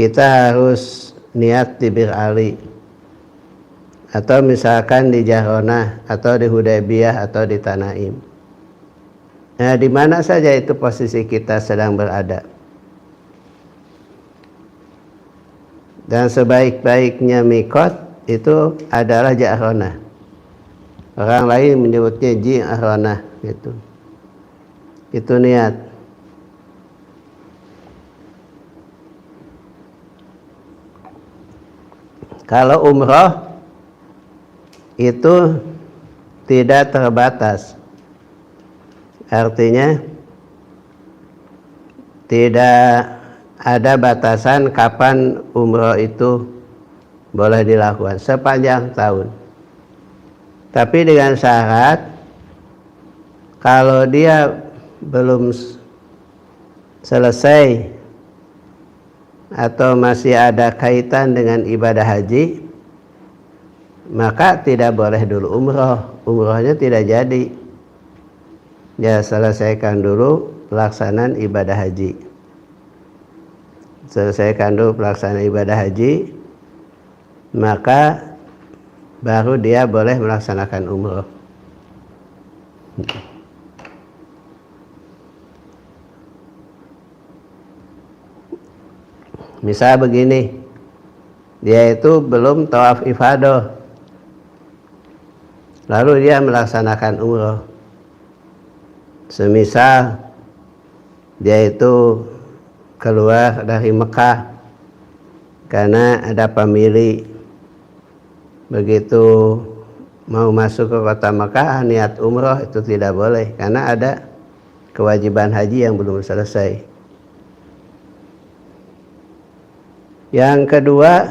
kita harus niat di Bir Ali, atau misalkan di Jaronah, atau di Hudaybiyah, atau di Tanaim. Nah, di mana saja itu posisi kita sedang berada. Dan sebaik-baiknya mikot itu adalah Jaronah. Orang lain menyebutnya Jaronah gitu. Itu niat. Kalau umroh itu tidak terbatas, artinya tidak ada batasan kapan umroh itu boleh dilakukan, sepanjang tahun. Tapi dengan syarat kalau dia belum selesai atau masih ada kaitan dengan ibadah haji, maka tidak boleh dulu umroh. Umrohnya tidak jadi. Ya, selesaikan dulu pelaksanaan ibadah haji. Selesaikan dulu pelaksanaan ibadah haji, maka baru dia boleh melaksanakan umroh. Misal begini, dia itu belum tawaf ifadah, lalu dia melaksanakan umroh. Semisal dia itu keluar dari Mekah karena ada pamili, begitu mau masuk ke kota Mekah niat umroh, itu tidak boleh karena ada kewajiban haji yang belum selesai. Yang kedua,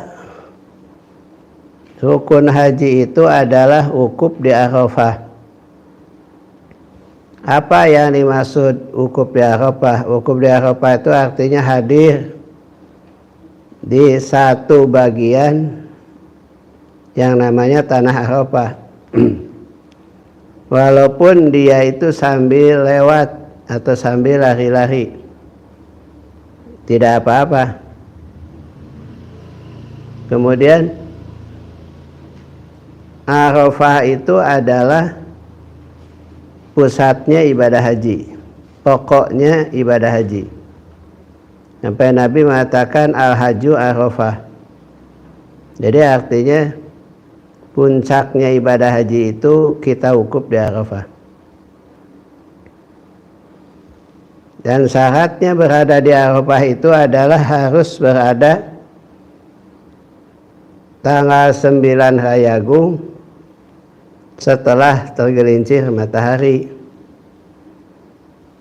rukun haji itu adalah wukuf di Arafah. Apa yang dimaksud wukuf di Arafah? Wukuf di Arafah itu artinya hadir di satu bagian yang namanya tanah Arafah. Walaupun dia itu sambil lewat atau sambil lari-lari, tidak apa-apa. Kemudian Arafah itu adalah pusatnya ibadah haji, pokoknya ibadah haji. Sampai Nabi mengatakan al-haju Arafah. Jadi artinya puncaknya ibadah haji itu kita wukuf di Arafah. Dan syaratnya berada di Arafah itu adalah harus berada tanggal 9 Rayagung setelah tergelincir matahari,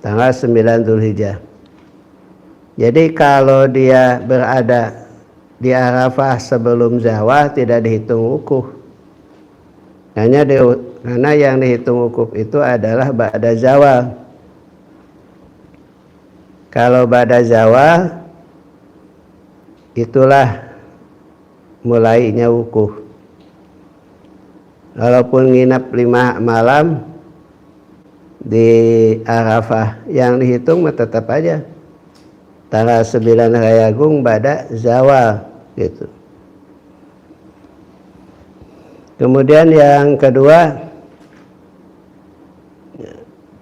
tanggal 9 Dzulhijjah. Jadi kalau dia berada di Arafah sebelum zawal tidak dihitung wukuf. Karena yang dihitung wukuf itu adalah ba'da zawal. Kalau ba'da zawal, itulah mulainya wukuf. Walaupun nginap 5 malam di Arafah, yang dihitung tetap aja tanggal 9 Rayagung ba'da zawal gitu. Kemudian yang kedua,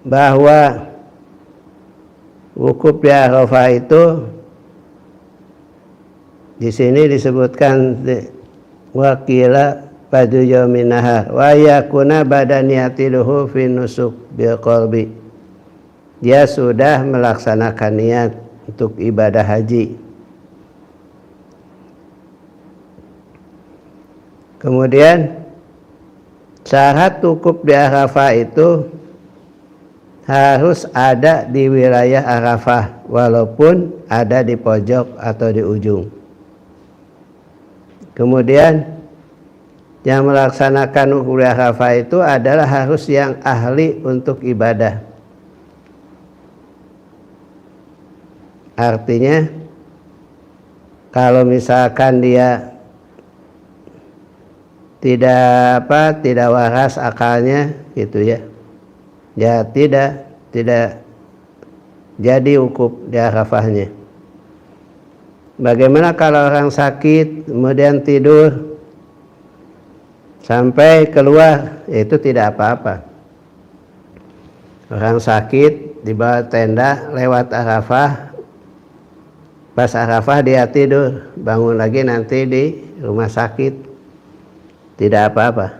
bahwa wukuf di Arafah itu di sini disebutkan wakila pada yaumin nahar wa yakuna badaniyatiluhu fi nusuk bil qalbi. Dia sudah melaksanakan niat untuk ibadah haji. Kemudian syarat wukuf di Arafah itu harus ada di wilayah Arafah, walaupun ada di pojok atau di ujung. Kemudian yang melaksanakan wukuf di Arafah itu adalah harus yang ahli untuk ibadah. Artinya kalau misalkan dia tidak waras akalnya gitu ya, ya tidak jadi wukuf di Arafahnya. Bagaimana kalau orang sakit kemudian tidur sampai keluar, itu tidak apa-apa. Orang sakit dibawa tenda lewat Arafah, pas Arafah dia tidur, bangun lagi nanti di rumah sakit, tidak apa-apa.